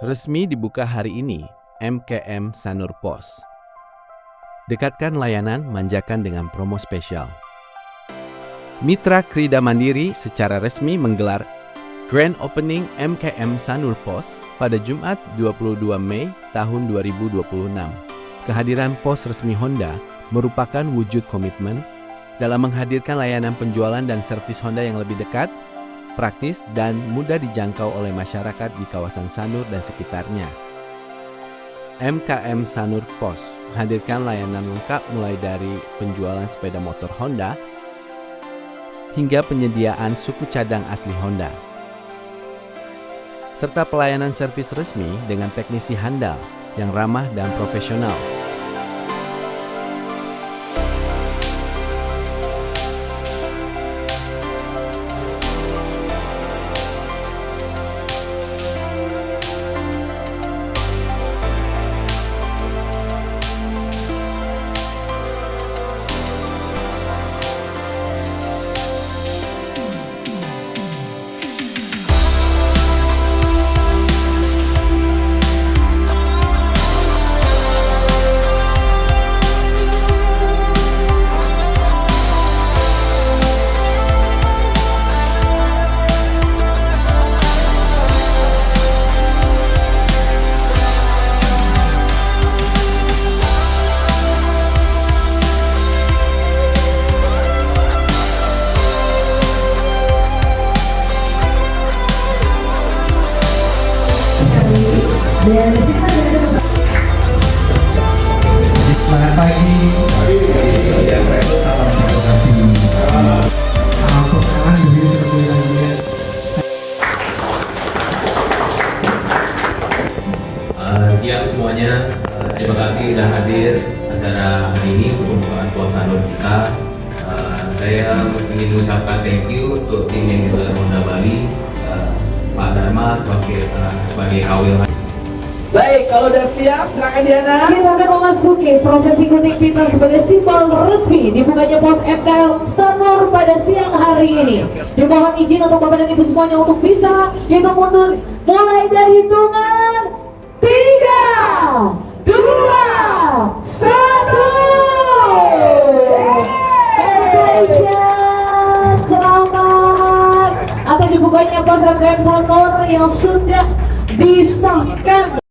Resmi dibuka hari ini, MKM Sanur Pos. Dekatkan layanan, manjakan dengan promo spesial. Mitra Krida Mandiri secara resmi menggelar Grand Opening MKM Sanur Pos pada Jumat 22 Mei tahun 2026. Kehadiran pos resmi Honda merupakan wujud komitmen dalam menghadirkan layanan penjualan dan servis Honda yang lebih dekat, praktis, dan mudah dijangkau oleh masyarakat di kawasan Sanur dan sekitarnya. MKM Sanur Pos menghadirkan layanan lengkap mulai dari penjualan sepeda motor Honda hingga penyediaan suku cadang asli Honda, serta pelayanan servis resmi dengan teknisi handal yang ramah dan profesional. Selamat pagi. Salam sehat hati. Perkenalan diri terlebih dahulu. Siang semuanya, terima kasih sudah hadir acara hari ini untuk pembukaan pos Sanur kita. Saya ingin mengucapkan thank you untuk tim yang dealer Honda Bali, Pak Dharma sebagai kawil. Baik, kalau udah siap, silakan Diana. Kita akan memasuki prosesi gunting pita sebagai simbol resmi dibukanya pos MKM Sanur pada siang hari ini. Dimohon izin untuk Bapak dan Ibu semuanya untuk bisa yaitu mundur mulai dari hitungan 3, 2, 1. Congratulations, selamat atas dibukanya pos MKM Sanur yang sudah disahkan.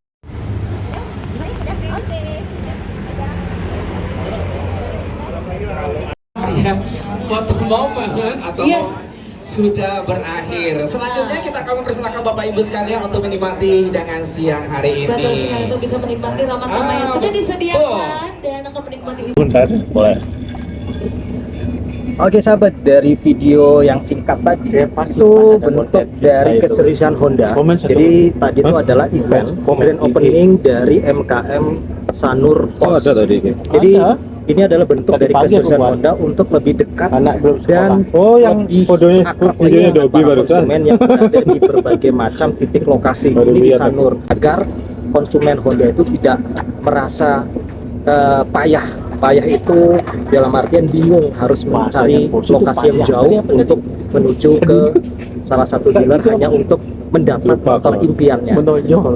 Ya, foto momen atau Yes. sudah berakhir. Selanjutnya kita akan mempersilakan Bapak Ibu sekalian untuk menikmati hidangan siang hari ini. Betul sekali, untuk bisa menikmati ramah-ramah yang sudah disediakan dan akan menikmati Boleh. Oke sahabat, dari video yang singkat tadi itu bentuk dari keseriusan Honda. Jadi tadi itu adalah event grand opening dari MKM Sanur Pos. Jadi ini adalah bentuk dari keseriusan Honda untuk lebih dekat dan lebih akrab dengan para konsumen yang berada di berbagai macam titik lokasi ini di Sanur, agar konsumen Honda itu tidak merasa payah itu dalam artian bingung harus mencari lokasi yang jauh untuk menuju ke salah satu dealer hanya untuk mendapat motor impiannya.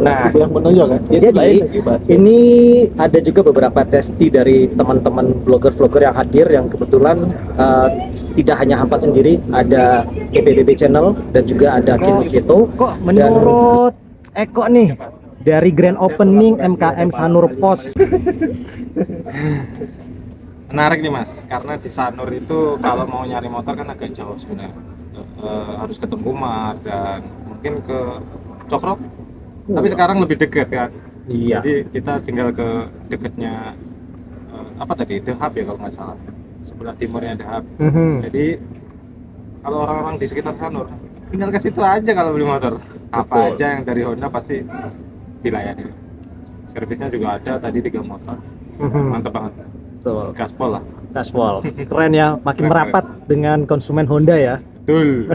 Nah, jadi ini ada juga beberapa testi dari teman-teman vlogger-vlogger yang hadir yang kebetulan tidak hanya Hampat sendiri, ada EPBB Channel dan juga ada Kino Keto. Kok menurut Eko nih dari grand opening MKM Sanur Pos? Menarik nih Mas, karena di Sanur itu kalau mau nyari motor kan agak jauh sebenarnya. Harus ke Tengkumar dan mungkin ke Cokrok. Tapi sekarang lebih dekat kan. Iya. Jadi kita tinggal ke dekatnya apa tadi? The Hub ya kalau nggak salah. Sebelah timurnya The Hub. Jadi kalau orang-orang di sekitar Sanur tinggal ke situ aja kalau beli motor. Apa aja yang dari Honda pasti dilayani. Servisnya juga ada tadi 3 motor. Mantap banget. Betul. Gaspol lah. Gaspol. Keren ya, makin merapat dengan konsumen Honda ya. Betul.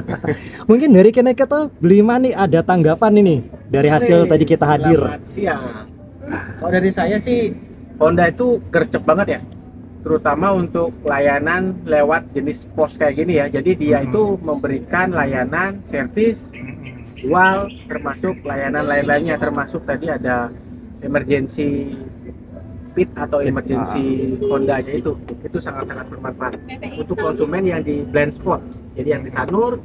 Mungkin dari Keneke tuh beli nih ada tanggapan ini dari hasil tadi kita hadir. Selamat siang. Kalau dari saya sih Honda itu gercep banget ya, terutama untuk layanan lewat jenis pos kayak gini ya. Jadi dia itu memberikan layanan servis dual, termasuk layanan lain-lainnya, termasuk tadi ada emergency pit atau emergency Honda-nya itu sangat-sangat bermanfaat untuk konsumen yang di blind spot. Jadi yang di Sanur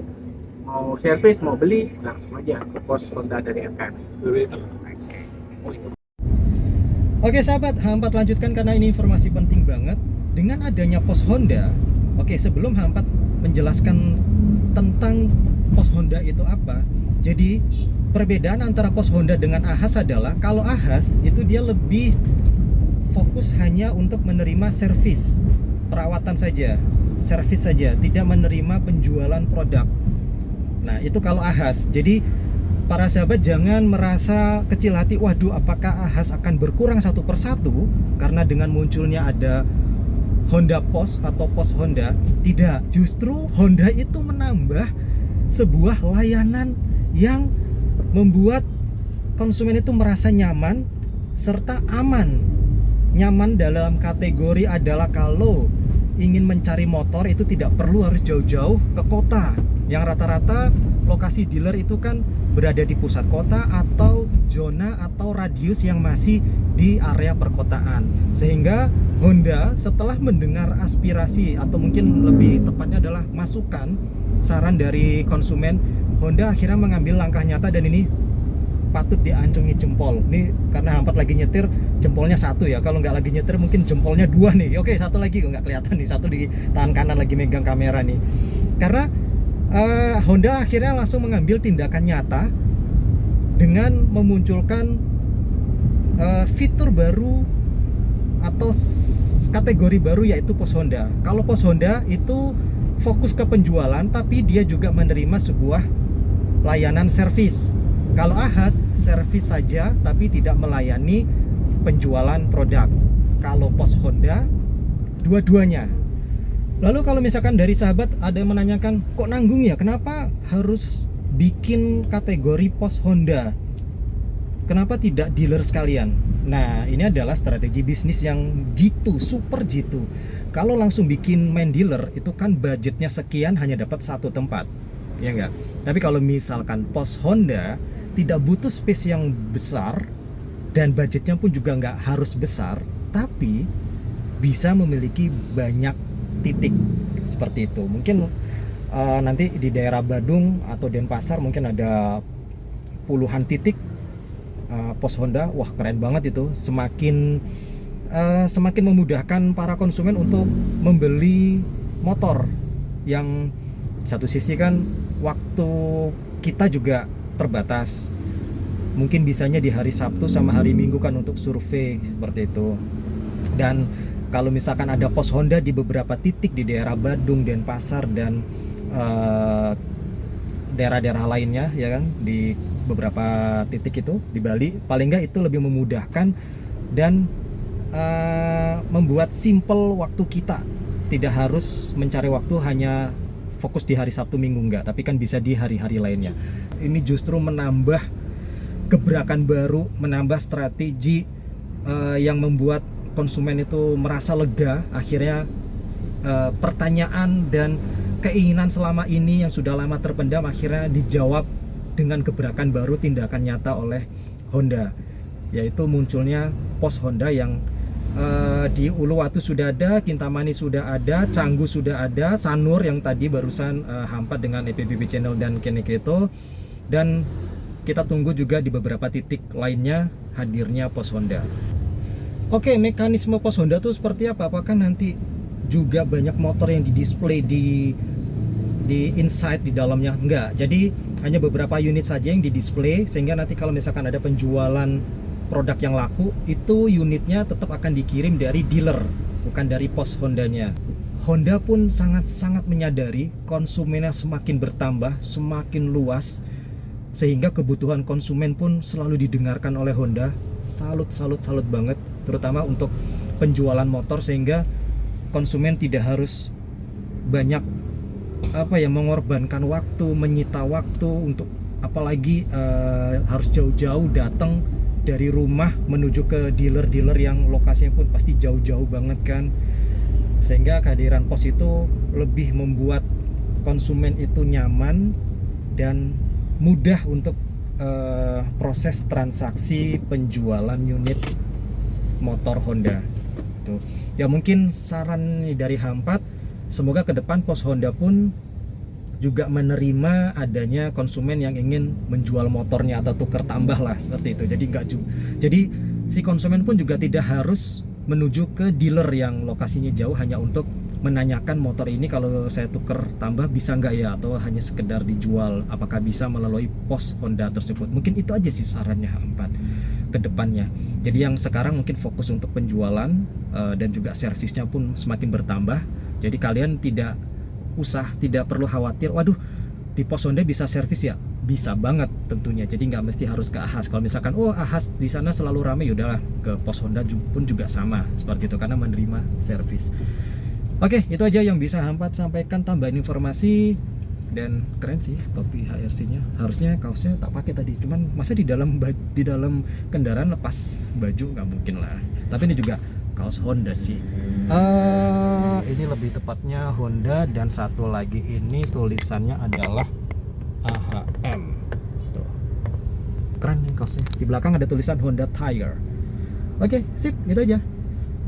mau servis mau beli langsung aja ke pos Honda dari MKM. Oke sahabat, Hampat lanjutkan karena ini informasi penting banget. Dengan adanya pos Honda, oke sebelum Hampat menjelaskan tentang pos Honda itu apa, jadi perbedaan antara pos Honda dengan Ahas adalah kalau Ahas itu dia lebih fokus hanya untuk menerima servis, perawatan saja, servis saja, tidak menerima penjualan produk. Nah itu kalau Ahas. Jadi para sahabat jangan merasa kecil hati, waduh apakah Ahas akan berkurang satu persatu karena dengan munculnya ada Honda Pos atau Pos Honda. Tidak, justru Honda itu menambah sebuah layanan yang membuat konsumen itu merasa nyaman serta aman. Nyaman dalam kategori adalah kalau ingin mencari motor itu tidak perlu harus jauh-jauh ke kota, yang rata-rata lokasi dealer itu kan berada di pusat kota atau zona atau radius yang masih di area perkotaan. Sehingga Honda setelah mendengar aspirasi atau mungkin lebih tepatnya adalah masukan saran dari konsumen, Honda akhirnya mengambil langkah nyata dan ini patut diacungi jempol. Ini karena Hampat lagi nyetir, jempolnya satu ya. Kalau nggak lagi nyetir mungkin jempolnya dua nih. Oke, satu lagi kok nggak kelihatan nih. Satu di tangan kanan lagi megang kamera nih. Karena Honda akhirnya langsung mengambil tindakan nyata dengan memunculkan fitur baru atau kategori baru yaitu pos Honda. Kalau pos Honda itu fokus ke penjualan, tapi dia juga menerima sebuah layanan servis. Kalau Ahas, servis saja tapi tidak melayani penjualan produk. Kalau pos Honda, dua-duanya. Lalu kalau misalkan dari sahabat ada yang menanyakan, kok nanggung ya? Kenapa harus bikin kategori pos Honda? Kenapa tidak dealer sekalian? Nah, ini adalah strategi bisnis yang jitu, super jitu. Kalau langsung bikin main dealer, itu kan budgetnya sekian hanya dapat satu tempat. Ya enggak? Tapi kalau misalkan pos Honda tidak butuh space yang besar dan budgetnya pun juga nggak harus besar, tapi bisa memiliki banyak titik seperti itu. Mungkin nanti di daerah Badung atau Denpasar mungkin ada puluhan titik pos Honda. Wah keren banget itu. Semakin memudahkan para konsumen untuk membeli motor. Yang satu sisi kan waktu kita juga terbatas, mungkin bisanya di hari Sabtu sama hari Minggu kan untuk survei seperti itu. Dan kalau misalkan ada pos Honda di beberapa titik di daerah Badung, Denpasar dan daerah-daerah lainnya ya kan, di beberapa titik itu di Bali, paling nggak itu lebih memudahkan dan membuat simple waktu kita, tidak harus mencari waktu hanya fokus di hari Sabtu Minggu enggak, tapi kan bisa di hari-hari lainnya. Ini justru menambah gebrakan baru, menambah strategi yang membuat konsumen itu merasa lega. Akhirnya pertanyaan dan keinginan selama ini yang sudah lama terpendam akhirnya dijawab dengan gebrakan baru, tindakan nyata oleh Honda, yaitu munculnya pos Honda yang di Uluwatu sudah ada, Kintamani sudah ada, Canggu sudah ada, Sanur yang tadi barusan Hampat dengan EPBB Channel dan Keneketo, dan kita tunggu juga di beberapa titik lainnya hadirnya pos Honda. Oke, mekanisme pos Honda itu seperti apa? Apakah nanti juga banyak motor yang didisplay di inside di dalamnya? Enggak, jadi hanya beberapa unit saja yang didisplay, sehingga nanti kalau misalkan ada penjualan produk yang laku, itu unitnya tetap akan dikirim dari dealer, bukan dari pos Hondanya. Honda pun sangat-sangat menyadari konsumennya semakin bertambah, semakin luas, sehingga kebutuhan konsumen pun selalu didengarkan oleh Honda. Salut banget, terutama untuk penjualan motor, sehingga konsumen tidak harus banyak mengorbankan waktu, menyita waktu untuk apalagi harus jauh-jauh datang dari rumah menuju ke dealer-dealer yang lokasinya pun pasti jauh-jauh banget kan. Sehingga kehadiran pos itu lebih membuat konsumen itu nyaman dan mudah untuk proses transaksi penjualan unit motor Honda. Tuh. Ya mungkin saran dari H4, semoga ke depan pos Honda pun juga menerima adanya konsumen yang ingin menjual motornya atau tuker tambah lah seperti itu. Jadi si konsumen pun juga tidak harus menuju ke dealer yang lokasinya jauh hanya untuk menanyakan motor ini kalau saya tuker tambah bisa nggak ya, atau hanya sekedar dijual, apakah bisa melalui pos Honda tersebut. Mungkin itu aja sih sarannya H4 ke depannya. Jadi yang sekarang mungkin fokus untuk penjualan dan juga servisnya pun semakin bertambah. Jadi kalian tidak perlu khawatir, waduh di pos Honda bisa servis ya, bisa banget tentunya. Jadi nggak mesti harus ke Ahas. Kalau misalkan Ahas di sana selalu ramai, yaudahlah ke pos Honda pun juga sama seperti itu karena menerima servis. Oke, itu aja yang bisa H4 sampaikan, tambahan informasi. Dan keren sih topi HRC-nya. Harusnya kaosnya tak pakai tadi, cuman masa di dalam kendaraan lepas baju, nggak mungkin lah. Tapi ini juga kaos Honda sih. Ini lebih tepatnya Honda, dan satu lagi ini tulisannya adalah AHM. Tuh. Keren nih kaosnya. Di belakang ada tulisan Honda Tire. Oke, sip, itu aja.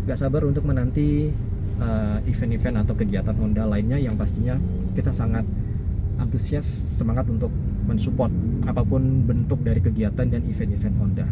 Gak sabar untuk menanti event-event atau kegiatan Honda lainnya yang pastinya kita sangat antusias, semangat untuk mensupport apapun bentuk dari kegiatan dan event-event Honda.